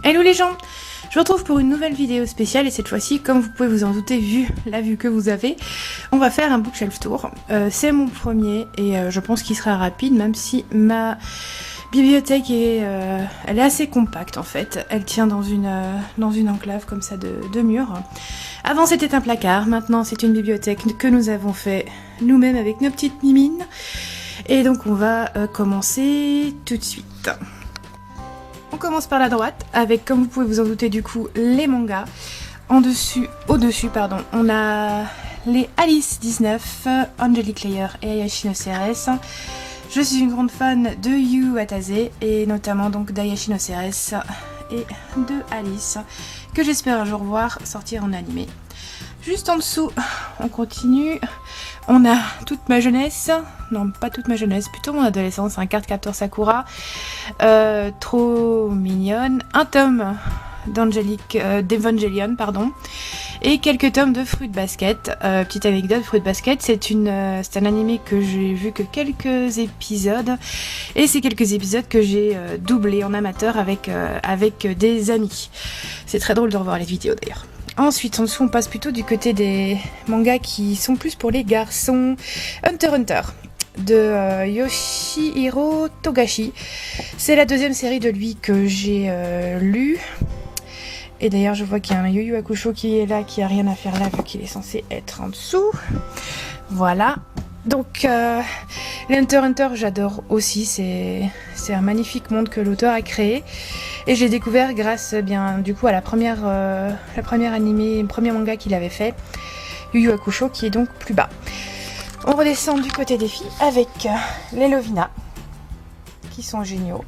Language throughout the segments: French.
Hello les gens, je vous retrouve pour une nouvelle vidéo spéciale et cette fois-ci, comme vous pouvez vous en douter vu la vue que vous avez, on va faire un bookshelf tour. C'est mon premier et je pense qu'il sera rapide même si ma bibliothèque elle est assez compacte en fait. Elle tient dans une enclave comme ça de murs. Avant c'était un placard, maintenant c'est une bibliothèque que nous avons fait nous-mêmes avec nos petites mimines. Et donc on va commencer tout de suite. On commence par la droite avec, comme vous pouvez vous en douter du coup, les mangas. Au-dessus, on a les Alice 19, Angelique Layer et Ayashi no Ceres. Je suis une grande fan de Yu Watase et notamment donc d'Ayashi no Ceres et de Alice que j'espère un jour voir sortir en animé. Juste en dessous, on continue. On a toute ma jeunesse, non pas toute ma jeunesse, plutôt mon adolescence, un card captor Sakura, trop mignonne, un tome d'Evangelion, et quelques tomes de Fruit Basket. Petite anecdote, Fruit Basket, c'est un animé que j'ai vu que quelques épisodes, et c'est quelques épisodes que j'ai doublé en amateur avec des amis. C'est très drôle de revoir les vidéos d'ailleurs. Ensuite, en dessous, on passe plutôt du côté des mangas qui sont plus pour les garçons. Hunter x Hunter de Yoshihiro Togashi. C'est la deuxième série de lui que j'ai lu. Et d'ailleurs, je vois qu'il y a un Yu Yu Hakusho qui est là, qui a rien à faire là, vu qu'il est censé être en dessous. Voilà. Donc, les Hunter x Hunter, j'adore aussi. C'est un magnifique monde que l'auteur a créé. Et j'ai découvert grâce, bien, du coup, à le premier manga qu'il avait fait, Yu Yu Hakusho, qui est donc plus bas. On redescend du côté des filles avec les Lovina, qui sont géniaux.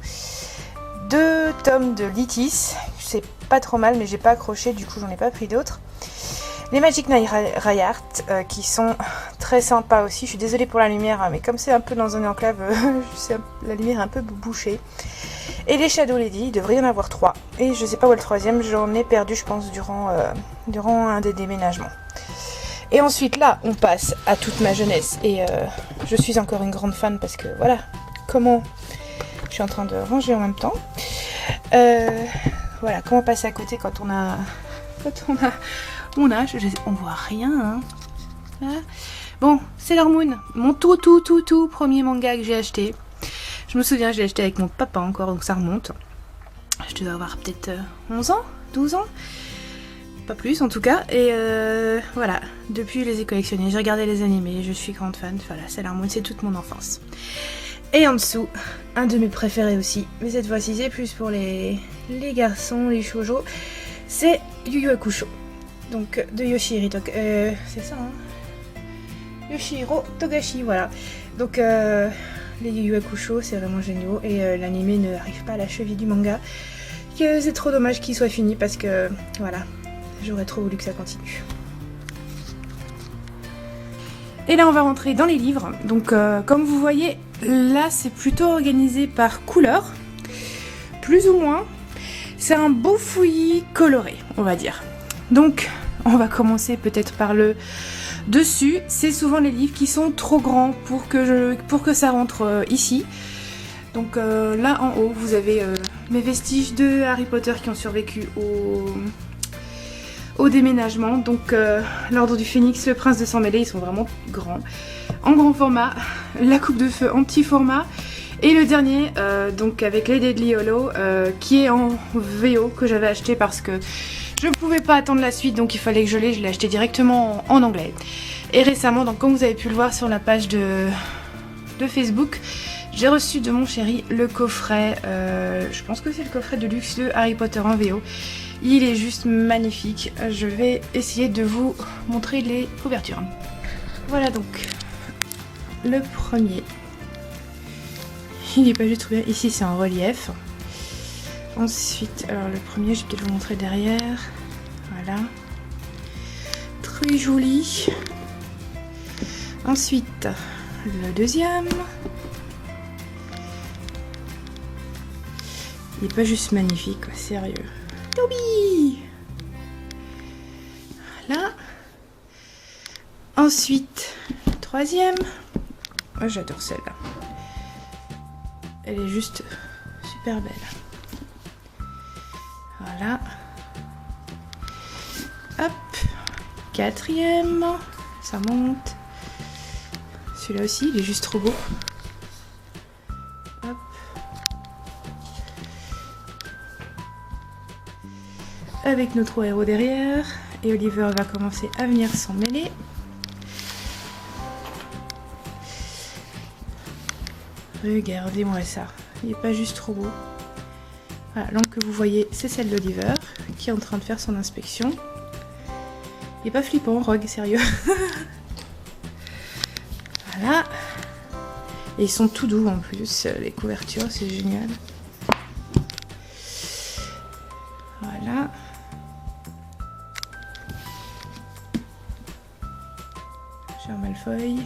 2 tomes de Litis, c'est pas trop mal, mais j'ai pas accroché, du coup, j'en ai pas pris d'autres. Les Magic Knight Rayart, qui sont très sympas aussi. Je suis désolée pour la lumière, mais comme c'est un peu dans une enclave, la lumière est un peu bouchée. Et les Shadow Lady, il devrait y en avoir 3. Et je sais pas où est le troisième, j'en ai perdu, je pense, durant un des déménagements. Et ensuite, là, on passe à toute ma jeunesse. Et je suis encore une grande fan parce que, voilà, comment... Je suis en train de ranger en même temps. Voilà, comment passer à côté quand on a mon âge, on voit rien, hein. Voilà. Bon, Sailor Moon, mon tout premier manga que j'ai acheté. Je me souviens, je l'ai acheté avec mon papa encore, donc ça remonte. Je devais avoir peut-être 11 ans, 12 ans, pas plus en tout cas. Et voilà, depuis je les ai collectionnés, j'ai regardé les animés, je suis grande fan. Voilà, Sailor Moon, c'est toute mon enfance. Et en dessous, un de mes préférés aussi, mais cette fois-ci c'est plus pour les garçons, les shoujo, c'est Yu Yu Hakusho. Donc de Yoshihiro c'est ça, hein, Yoshihiro Togashi, voilà. Donc les Yu Yu Hakusho, c'est vraiment génial. Et l'anime ne arrive pas à la cheville du manga. C'est trop dommage qu'il soit fini parce que, voilà, j'aurais trop voulu que ça continue. Et là, on va rentrer dans les livres. Donc, comme vous voyez, là, c'est plutôt organisé par couleur, plus ou moins. C'est un beau fouillis coloré, on va dire. Donc, on va commencer peut-être par le dessus. C'est souvent les livres qui sont trop grands pour que ça rentre ici. Donc là en haut, vous avez mes vestiges de Harry Potter qui ont survécu au déménagement. Donc l'Ordre du Phénix, le Prince de Sang Mêlé, ils sont vraiment grands. En grand format, la Coupe de Feu en petit format. Et le dernier, donc avec les Deadly Hallows, qui est en VO, que j'avais acheté parce que je ne pouvais pas attendre la suite, donc il fallait que je l'ai acheté directement en anglais. Et récemment, donc comme vous avez pu le voir sur la page de Facebook, j'ai reçu de mon chéri le coffret, je pense que c'est le coffret de luxe de Harry Potter en VO. Il est juste magnifique. Je vais essayer de vous montrer les couvertures. Voilà donc le premier. Il n'est pas juste trop bien. Ici c'est en relief. Ensuite, alors le premier, je vais peut-être vous montrer derrière. Voilà. Très joli. Ensuite, le deuxième. Il n'est pas juste magnifique, quoi, sérieux. Toby! Voilà. Ensuite, troisième. Oh, j'adore celle-là. Elle est juste super belle. Voilà. Hop. 4e. Ça monte. Celui-là aussi, il est juste trop beau. Hop. Avec nos 3 héros derrière. Et Oliver va commencer à venir s'en mêler. Regardez-moi ça. Il n'est pas juste trop beau. Voilà, l'ombre que vous voyez, c'est celle d'Oliver qui est en train de faire son inspection. Il n'est pas flippant, Rogue, sérieux. Voilà. Et ils sont tout doux en plus, les couvertures, c'est génial. Voilà. Cher Malfoy.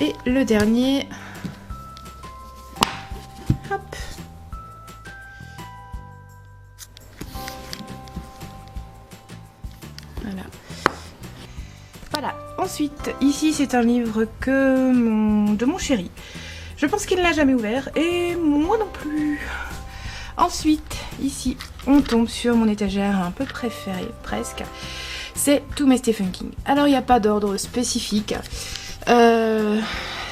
Et le dernier. Hop. Voilà. Voilà. Ensuite, ici c'est un livre de mon chéri. Je pense qu'il ne l'a jamais ouvert et moi non plus. Ensuite, ici, on tombe sur mon étagère un peu préférée, presque. C'est tous mes Stephen King. Alors, il n'y a pas d'ordre spécifique.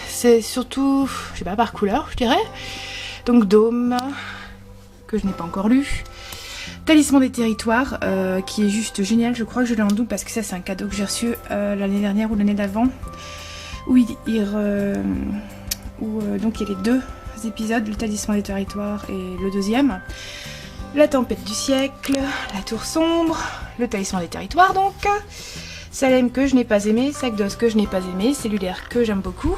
C'est surtout, je sais pas, par couleur, je dirais. Donc, Dôme, que je n'ai pas encore lu. Talisman des territoires, qui est juste génial. Je crois que je l'ai en double parce que ça, c'est un cadeau que j'ai reçu l'année dernière ou l'année d'avant. Où donc il y a les 2 épisodes, le Talisman des territoires et le 2e. La tempête du siècle, la tour sombre, le Talisman des territoires donc. Salem que je n'ai pas aimé, Sac d'os que je n'ai pas aimé, Cellulaire que j'aime beaucoup.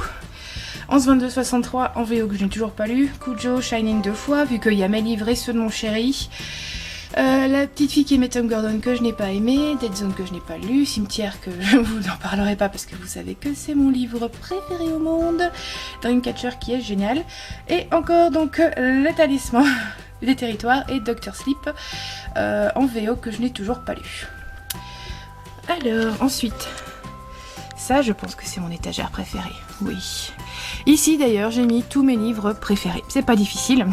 11-22-63 en VO que je n'ai toujours pas lu. Cujo, Shining 2 fois, vu qu'il y a mes livres et ceux de mon chéri. La petite fille qui aimait Tom Gordon que je n'ai pas aimé, Dead Zone que je n'ai pas lu, Cimetière que je vous en parlerai pas parce que vous savez que c'est mon livre préféré au monde, Dreamcatcher qui est génial, et encore donc le Talisman des territoires et Dr Sleep en VO que je n'ai toujours pas lu. Alors ensuite, ça je pense que c'est mon étagère préférée, oui. Ici d'ailleurs j'ai mis tous mes livres préférés, c'est pas difficile.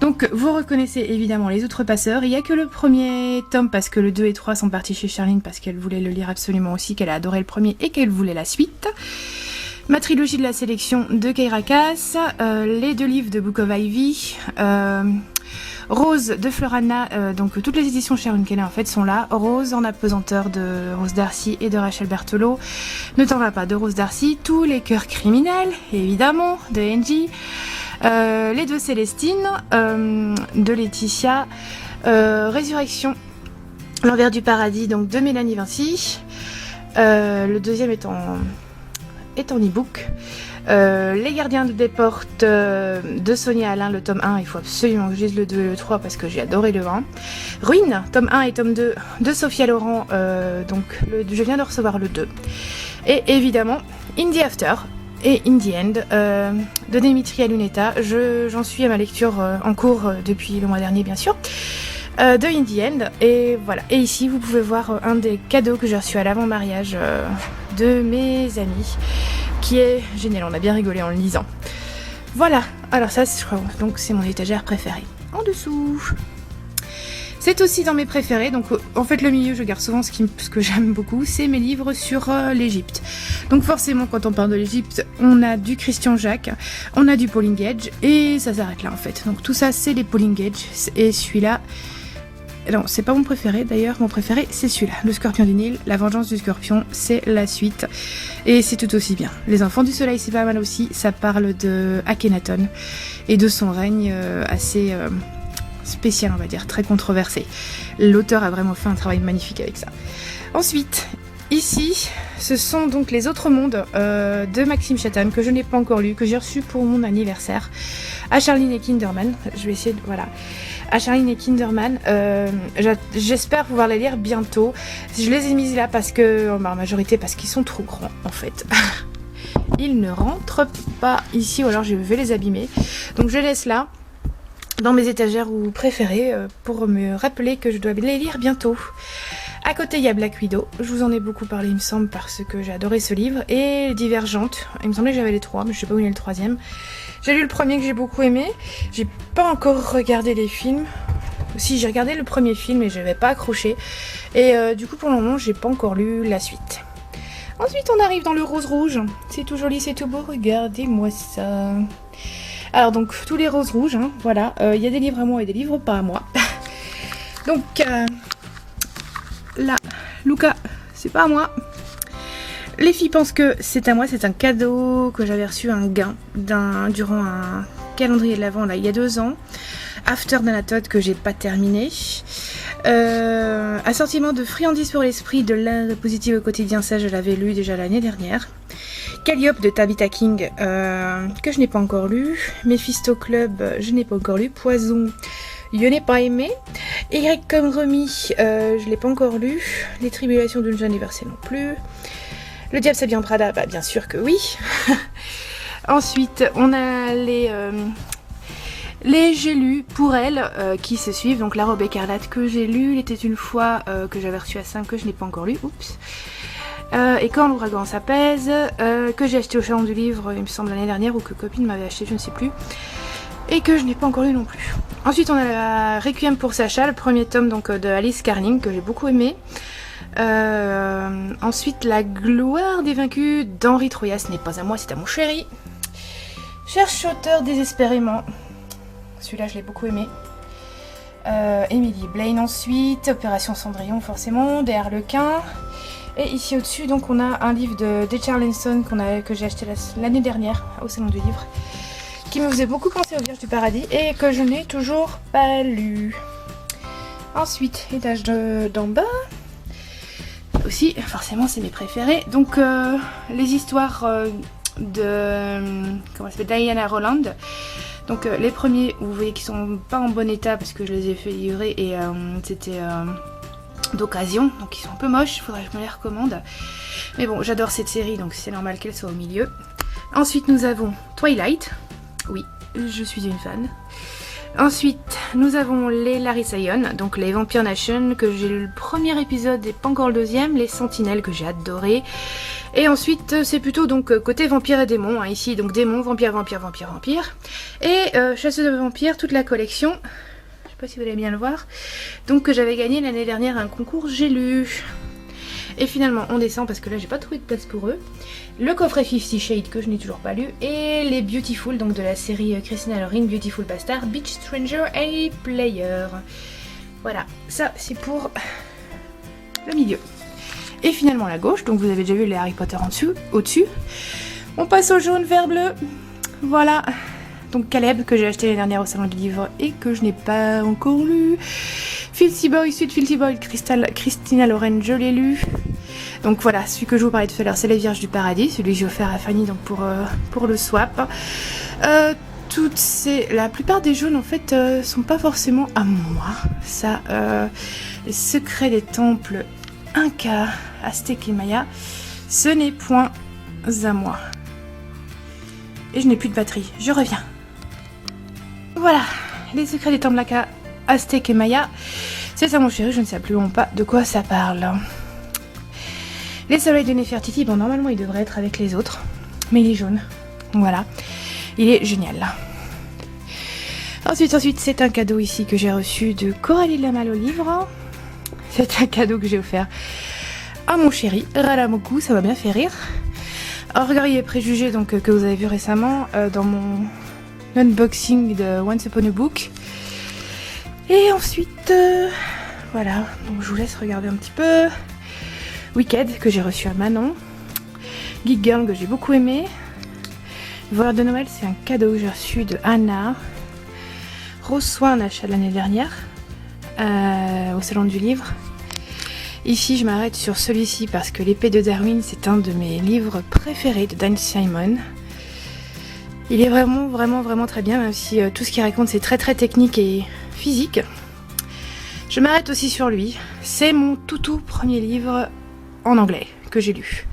Donc vous reconnaissez évidemment Les Outrepasseurs, il n'y a que le premier tome parce que le 2 et 3 sont partis chez Charline parce qu'elle voulait le lire absolument aussi, qu'elle a adoré le premier et qu'elle voulait la suite. Ma trilogie de la sélection de Keira Cass, les 2 livres de Book of Ivy, Rose de Florana, donc toutes les éditions Sharon Kelly en fait sont là. Rose en apesanteur de Rose Darcy et de Rachel Berthelot. Ne t'en va pas de Rose Darcy. Tous les cœurs criminels, évidemment, de Angie. Les 2 Célestines, de Laetitia. Résurrection, l'envers du paradis, donc de Mélanie Vinci. Le 2e est en e-book. Les gardiens des portes de Sonia Alain, le tome 1, il faut absolument que je lise le 2 et le 3 parce que j'ai adoré le 1. Ruine, tome 1 et tome 2 de Sophia Laurent, donc je viens de recevoir le 2. Et évidemment, In the After et In the End de Dimitri Lunetta. J'en suis à ma lecture en cours depuis le mois dernier bien sûr. De In the End, et voilà. Et ici vous pouvez voir un des cadeaux que j'ai reçu à l'avant-mariage de mes amis, qui est génial, on a bien rigolé en le lisant. Voilà, alors ça je crois, donc c'est mon étagère préférée. En dessous, c'est aussi dans mes préférés, donc en fait le milieu je garde souvent ce que j'aime beaucoup, c'est mes livres sur l'Égypte. Donc forcément quand on parle de l'Égypte, on a du Christian Jacques, on a du Pauline Gage, et ça s'arrête là en fait. Donc tout ça c'est les Pauline Gage, et celui-là, non, c'est pas mon préféré d'ailleurs, mon préféré c'est celui-là, Le Scorpion du Nil, La Vengeance du Scorpion, c'est la suite, et c'est tout aussi bien. Les Enfants du Soleil c'est pas mal aussi, ça parle de Akhenaton et de son règne assez spécial on va dire, très controversé. L'auteur a vraiment fait un travail magnifique avec ça. Ensuite, ici, ce sont donc Les Autres Mondes de Maxime Chatham, que je n'ai pas encore lu, que j'ai reçu pour mon anniversaire, à Charline et Kinderman. Je vais essayer de... voilà. À Charline et Kinderman. J'espère pouvoir les lire bientôt. Je les ai mises là parce que, en majorité, parce qu'ils sont trop grands, en fait. Ils ne rentrent pas ici, ou alors je vais les abîmer. Donc je les laisse là, dans mes étagères ou préférées, pour me rappeler que je dois les lire bientôt. À côté, il y a Black Widow. Je vous en ai beaucoup parlé, il me semble, parce que j'ai adoré ce livre. Et Divergente. Il me semblait que j'avais les 3, mais je sais pas où il est le 3e. J'ai lu le premier que j'ai beaucoup aimé. J'ai pas encore regardé les films. Si j'ai regardé le premier film et je n'avais pas accroché. Et du coup pour le moment j'ai pas encore lu la suite. Ensuite on arrive dans le rose rouge. C'est tout joli, c'est tout beau, regardez-moi ça. Alors donc tous les roses rouges, hein, voilà. Il y a des livres à moi et des livres pas à moi. Donc là, Luca, c'est pas à moi. Les filles pensent que c'est à moi, c'est un cadeau que j'avais reçu un gain durant un calendrier de l'Avent là il y a 2 ans. After d'Anatole que j'ai pas terminé. Assortiment de friandises pour l'esprit de l'Inde positive au quotidien, ça je l'avais lu déjà l'année dernière. Calliope de Tabitha King que je n'ai pas encore lu. Mephisto Club, je n'ai pas encore lu. Poison, je n'ai pas aimé. Y comme remis, je l'ai pas encore lu. Les tribulations d'une jeune universelle non plus. Le diable s'habille en Prada, bah bien sûr que oui. Ensuite on a les j'ai lus pour elle qui se suivent, donc La robe écarlate que j'ai lu, Il était une fois que j'avais reçu à 5 que je n'ai pas encore lu, oups. Et Quand l'ouragan s'apaise, que j'ai acheté au salon du livre il me semble l'année dernière ou que copine m'avait acheté, je ne sais plus. Et que je n'ai pas encore lu non plus. Ensuite on a la Requiem pour Sacha, le premier tome donc de Alice Carling que j'ai beaucoup aimé. Ensuite La gloire des vaincus d'Henri Troyat, ce n'est pas à moi, c'est à mon chéri. Cherche auteur désespérément. Celui-là, je l'ai beaucoup aimé. Emily Blaine ensuite. Opération Cendrillon, forcément. Des Harlequins. Et ici au-dessus, donc, on a un livre de Charlinson que j'ai acheté l'année dernière au Salon du Livre. Qui me faisait beaucoup penser aux Vierges du Paradis et que je n'ai toujours pas lu. Ensuite, étage d'en bas. Aussi, forcément, c'est mes préférés. Donc, les histoires de... comment ça s'appelle, Diana Rowland. Donc les premiers, vous voyez qu'ils sont pas en bon état parce que je les ai fait livrer et c'était d'occasion, donc ils sont un peu moches, il faudrait que je me les recommande. Mais bon, j'adore cette série, donc c'est normal qu'elle soit au milieu. Ensuite nous avons Twilight, oui, je suis une fan. Ensuite nous avons les Larissa Ion, donc les Vampire Nation, que j'ai lu le premier épisode et pas encore le deuxième, les Sentinelles que j'ai adoré. Et ensuite c'est plutôt donc côté vampire et démons, hein, ici donc démons, vampires. Et chasseuse de vampires, toute la collection, je sais pas si vous allez bien le voir, donc que j'avais gagné l'année dernière un concours, j'ai lu. Et finalement on descend parce que là j'ai pas trouvé de place pour eux. Le coffret 50 Shades que je n'ai toujours pas lu. Et les Beautiful, donc de la série Christina Loring, Beautiful Bastard, Beach Stranger et Player. Voilà, ça c'est pour le milieu. Et finalement la gauche, donc vous avez déjà vu les Harry Potter au-dessus. On passe au jaune, vert, bleu. Voilà. Donc Caleb, que j'ai acheté l'année dernière au Salon du Livre et que je n'ai pas encore lu. Filthy Boy, Sweet Filthy Boy, Christina Loren, je l'ai lu. Donc voilà, celui que je vous parlais tout à l'heure, c'est Les Vierges du Paradis. Celui que j'ai offert à Fanny donc pour le swap. La plupart des jaunes en fait sont pas forcément à moi. Ça, Les Secrets des Temples, Inca, Aztèque et Maya, ce n'est point à moi. Et je n'ai plus de batterie, je reviens. Voilà, Les Secrets des Temples, Inca, Aztèque et Maya, c'est ça mon chéri, je ne sais absolument pas de quoi ça parle. Les Soleils de Nefertiti, bon normalement il devrait être avec les autres, mais il est jaune, voilà, il est génial. Ensuite c'est un cadeau ici que j'ai reçu de Coralie Lamal au livre. C'est un cadeau que j'ai offert à mon chéri, Ralamoku, ça m'a bien fait rire. Orgueil et préjugés, donc que vous avez vu récemment dans mon unboxing de Once Upon a Book. Et ensuite, voilà, donc je vous laisse regarder un petit peu. Wicked, que j'ai reçu à Manon. Geek Girl, que j'ai beaucoup aimé. Voleur de Noël, c'est un cadeau que j'ai reçu de Anna. Rose Soin, un achat de l'année dernière au Salon du Livre. Ici, je m'arrête sur celui-ci parce que L'épée de Darwin, c'est un de mes livres préférés de Dan Simon. Il est vraiment très bien, même si tout ce qu'il raconte, c'est très technique et physique. Je m'arrête aussi sur lui. C'est mon tout premier livre en anglais que j'ai lu.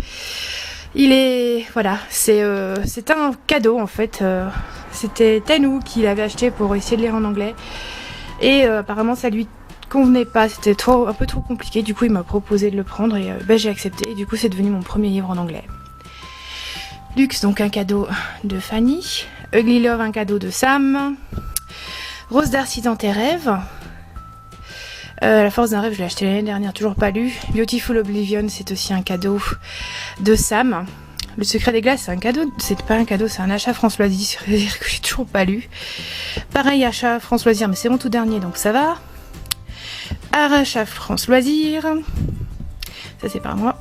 Il est... voilà, c'est un cadeau en fait. C'était Tanou qui l'avait acheté pour essayer de lire en anglais. Et apparemment ça lui convenait pas, c'était un peu trop compliqué. Du coup il m'a proposé de le prendre et j'ai accepté. Et du coup c'est devenu mon premier livre en anglais. Luxe, donc un cadeau de Fanny. Ugly Love, un cadeau de Sam. Rose Darcy dans tes rêves. La force d'un rêve, je l'ai acheté l'année dernière, toujours pas lu. Beautiful Oblivion, c'est aussi un cadeau de Sam. Le secret des glaces, c'est un cadeau, c'est pas un cadeau, c'est un achat France Loisirs que j'ai toujours pas lu. Pareil, achat France Loisirs, mais c'est mon tout dernier, donc ça va. Achat France Loisirs, ça c'est pas moi.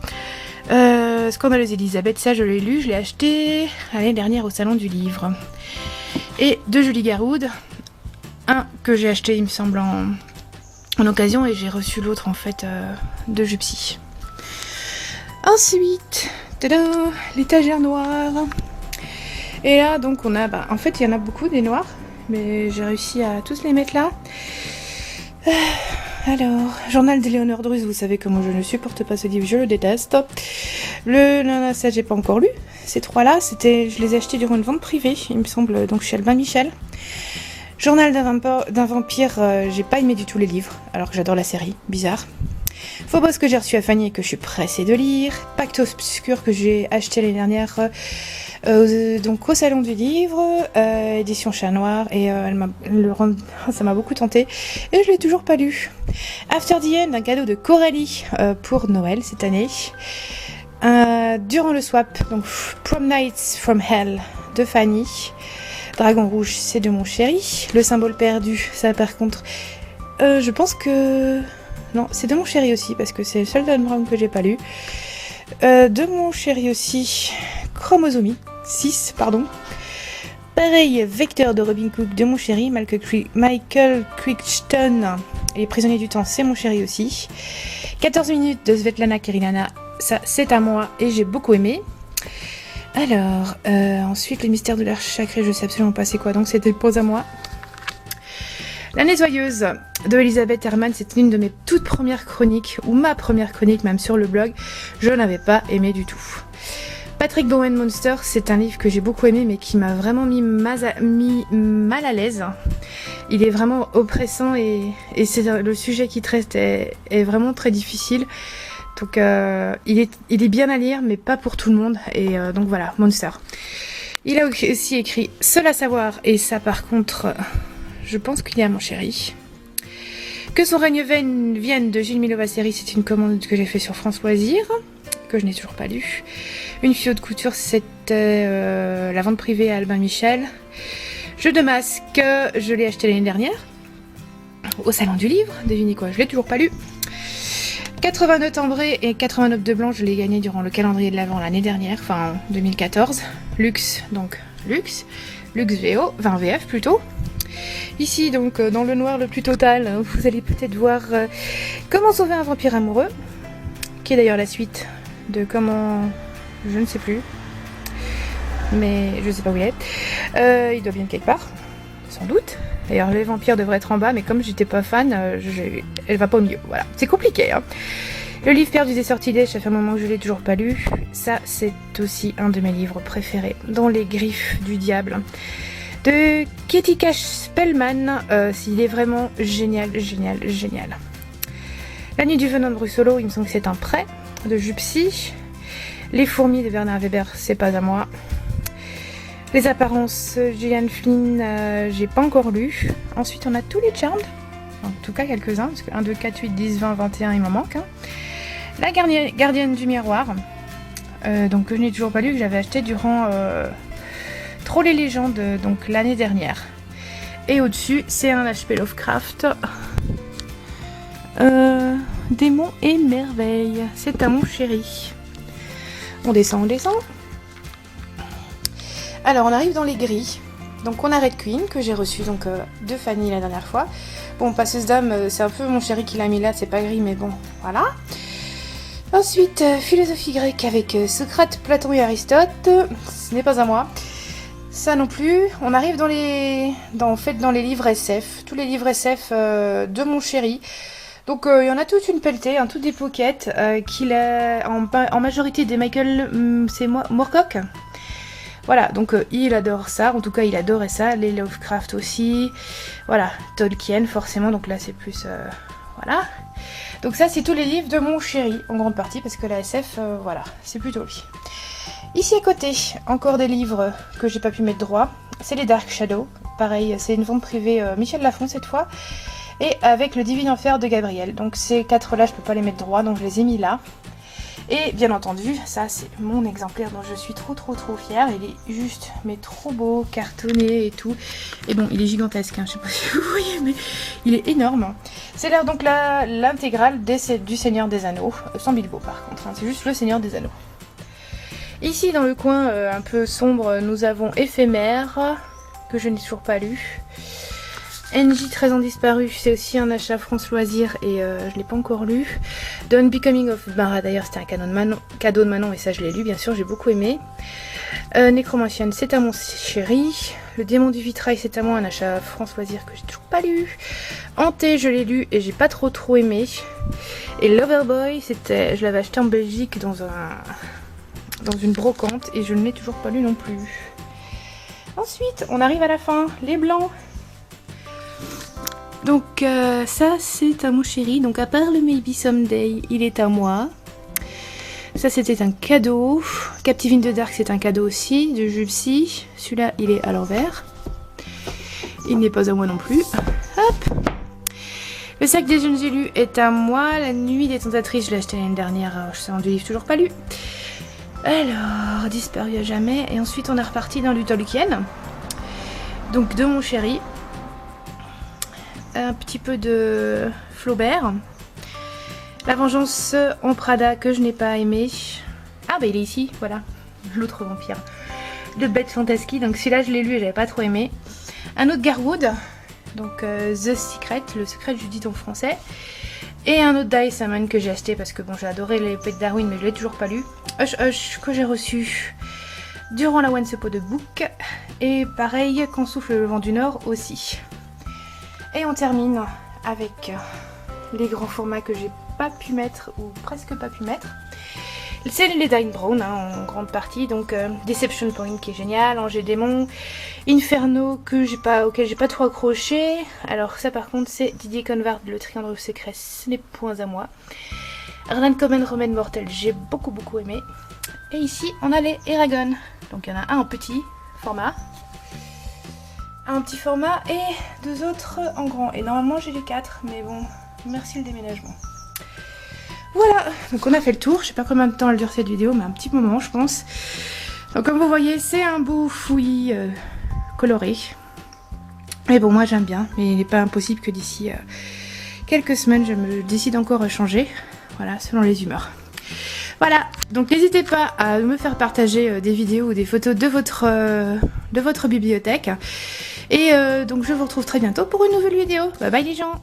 Scandaleuse Elisabeth, ça je l'ai lu, je l'ai acheté l'année dernière au salon du livre. Et de Julie Garoud, un que j'ai acheté il me semble en occasion, et j'ai reçu l'autre en fait de Jupsy. Ensuite, tadam, l'étagère noire. Et là donc on a, en fait il y en a beaucoup des noirs, mais j'ai réussi à tous les mettre là. Alors, Journal d'Éléonore Druze, vous savez comment je ne supporte pas ce livre, je le déteste. Ça j'ai pas encore lu. Ces trois-là, je les ai achetés durant une vente privée, il me semble, donc chez Albin Michel. Journal d'un vampire, j'ai pas aimé du tout les livres, alors que j'adore la série, bizarre. Phobos que j'ai reçu à Fanny et que je suis pressée de lire. Pacte obscur que j'ai acheté l'année dernière donc au salon du livre, édition Chat Noir, et ça m'a beaucoup tenté et je l'ai toujours pas lu. After the End, un cadeau de Coralie pour Noël cette année. Durant le swap, donc Prom Nights from Hell de Fanny. Dragon Rouge, c'est de mon chéri. Le symbole perdu, ça par contre, je pense que... Non, c'est de mon chéri aussi, parce que c'est le seul Dan Brown que j'ai pas lu. De mon chéri aussi, Chromosomie 6, pardon. Pareil, Vecteur de Robin Cook, de mon chéri. Michael Crichton, Les Prisonniers du Temps, c'est mon chéri aussi. 14 minutes de Svetlana Kirilana, ça c'est à moi et j'ai beaucoup aimé. Alors, ensuite, Les Mystères de l'Arche Sacrée, je sais absolument pas c'est quoi, donc c'était pause à moi. L'année joyeuse de Elisabeth Herrmann, c'était une de mes toutes premières chroniques, ou ma première chronique même sur le blog, je n'avais pas aimé du tout. Patrick Bowen Monster, c'est un livre que j'ai beaucoup aimé, mais qui m'a vraiment mis mal à l'aise. Il est vraiment oppressant et c'est le sujet qu'il traite est vraiment très difficile. Donc il est bien à lire, mais pas pour tout le monde. Et donc voilà, Monster. Il a aussi écrit Seul à savoir, et ça par contre... Je pense qu'il y a mon chéri. Que son règne vienne de Gilles Milova-Série, c'est une commande que j'ai fait sur France Loisirs, que je n'ai toujours pas lu. Une fille haute couture, c'était la vente privée à Albin Michel. Jeu de masque, je l'ai acheté l'année dernière, au salon du livre, devinez quoi, je l'ai toujours pas lu. 89 ambrés et 89 de blanc, je l'ai gagné durant le calendrier de l'Avent l'année dernière, enfin 2014. Luxe, donc Luxe VO, enfin VF plutôt. Ici, donc, dans le noir le plus total, vous allez peut-être voir Comment sauver un vampire amoureux, qui est d'ailleurs la suite de Comment... Je ne sais plus. Mais je sais pas où il est. Il doit bien être quelque part, sans doute. D'ailleurs, les vampires devraient être en bas, mais comme j'étais pas fan, elle va pas au milieu. Voilà, c'est compliqué, hein. Le livre perdu des sortilèges, ça fait un moment que je l'ai toujours pas lu. Ça, c'est aussi un de mes livres préférés, Dans les griffes du diable, de Katie Cash Spellman. Il est vraiment génial. La nuit du venin de Brussolo, il me semble que c'est un prêt, de Jupsy. Les fourmis de Bernard Weber, c'est pas à moi. Les apparences, Gillian Flynn, j'ai pas encore lu. Ensuite, on a tous les Charmed, en tout cas quelques-uns, parce que 1, 2, 4, 8, 10, 20, 21, il m'en manque. Hein. La gardienne du miroir, donc que je n'ai toujours pas lu, que j'avais acheté durant Trolls et légendes, donc l'année dernière. Et au-dessus, c'est un HP Lovecraft. Démons et merveilles. C'est à mon chéri. On descend. Alors, on arrive dans les gris. Donc, on a Red Queen, que j'ai reçu donc de Fanny la dernière fois. Bon, Passeuse d'âme, c'est un peu mon chéri qui l'a mis là, c'est pas gris, mais bon, voilà. Ensuite, philosophie grecque avec Socrate, Platon et Aristote. Ce n'est pas à moi. Ça non plus. On arrive dans les livres SF. Tous les livres SF de mon chéri. Donc il y en a toute une pelletée, toutes des pockets, qu'il a en majorité des Michael Moorcock. Voilà, donc il adore ça, en tout cas il adorait ça, les Lovecraft aussi, voilà, Tolkien forcément, donc là c'est plus, voilà. Donc ça c'est tous les livres de mon chéri, en grande partie, parce que la SF, voilà, c'est plutôt lui. Ici à côté, encore des livres que j'ai pas pu mettre droit, c'est les Dark Shadows, pareil, c'est une vente privée Michel Lafon cette fois. et avec le Divin Enfer de Gabriel. Donc ces 4 là je peux pas les mettre droit, donc je les ai mis là. Et bien entendu, ça c'est mon exemplaire dont je suis trop fière. Il est juste, mais trop beau, cartonné et tout. Et bon, il est gigantesque, hein, je sais pas si vous voyez, mais il est énorme. C'est l'air donc l'intégrale du Seigneur des Anneaux, sans Bilbo par contre, hein, c'est juste le Seigneur des Anneaux. Ici dans le coin un peu sombre, nous avons Éphémère, que je n'ai toujours pas lu. NJ 13 ans disparu, c'est aussi un achat France Loisirs et je l'ai pas encore lu. The Unbecoming of Mara, d'ailleurs c'était un cadeau de Manon et ça je l'ai lu, bien sûr, j'ai beaucoup aimé. Necromancienne, c'est à mon chéri. Le Démon du Vitrail, c'est à moi, un achat France Loisirs que j'ai toujours pas lu. Hanté, je l'ai lu et j'ai pas trop aimé. Et Loverboy, je l'avais acheté en Belgique dans une brocante et je ne l'ai toujours pas lu non plus. Ensuite, on arrive à la fin, les blancs. Donc ça c'est à mon chéri, donc à part le Maybe Someday, il est à moi. Ça c'était un cadeau. Captive in the Dark c'est un cadeau aussi de Jules C. Celui-là il est à l'envers. Il n'est pas à moi non plus. Hop. Le sac des jeunes élus est à moi. La nuit des tentatrices je l'ai acheté l'année dernière, je sais, du livre toujours pas lu. Alors, disparu à jamais. Et ensuite on est reparti dans du Tolkien. Donc de mon chéri. Un petit peu de Flaubert. La vengeance en Prada que je n'ai pas aimé. Ah bah il est ici, voilà. L'autre vampire. De Bête Fantasky, donc celui-là je l'ai lu et j'avais pas trop aimé. Un autre Garwood, donc The Secret, le secret de Judith en français. Et un autre Die Salmon que j'ai acheté parce que bon j'ai adoré l'épée de Darwin mais je l'ai toujours pas lu. Hush Hush que j'ai reçu durant la Once Upon a Book. Et pareil, Quand souffle le vent du Nord aussi. Et on termine avec les grands formats que j'ai pas pu mettre ou presque pas pu mettre. C'est les Dan Brown hein, en grande partie, donc Deception Point qui est génial, Angers Démon, Inferno auquel j'ai pas trop accroché. Alors ça par contre c'est Didier Conrad, le Triangle secret, ce n'est point à moi. Ardan Common Romaine Mortel, j'ai beaucoup aimé. Et ici on a les Eragon, donc il y en a un en petit format. Un petit format et 2 autres en grand. Et normalement j'ai les 4, mais bon, merci le déménagement. Voilà, donc on a fait le tour. Je sais pas combien de temps elle dure cette vidéo, mais un petit moment je pense. Donc comme vous voyez, c'est un beau fouillis coloré. Mais bon, moi j'aime bien, mais il n'est pas impossible que d'ici quelques semaines je me décide encore à changer. Voilà, selon les humeurs. Voilà, donc n'hésitez pas à me faire partager des vidéos ou des photos de votre bibliothèque. Et donc je vous retrouve très bientôt pour une nouvelle vidéo. Bye bye les gens!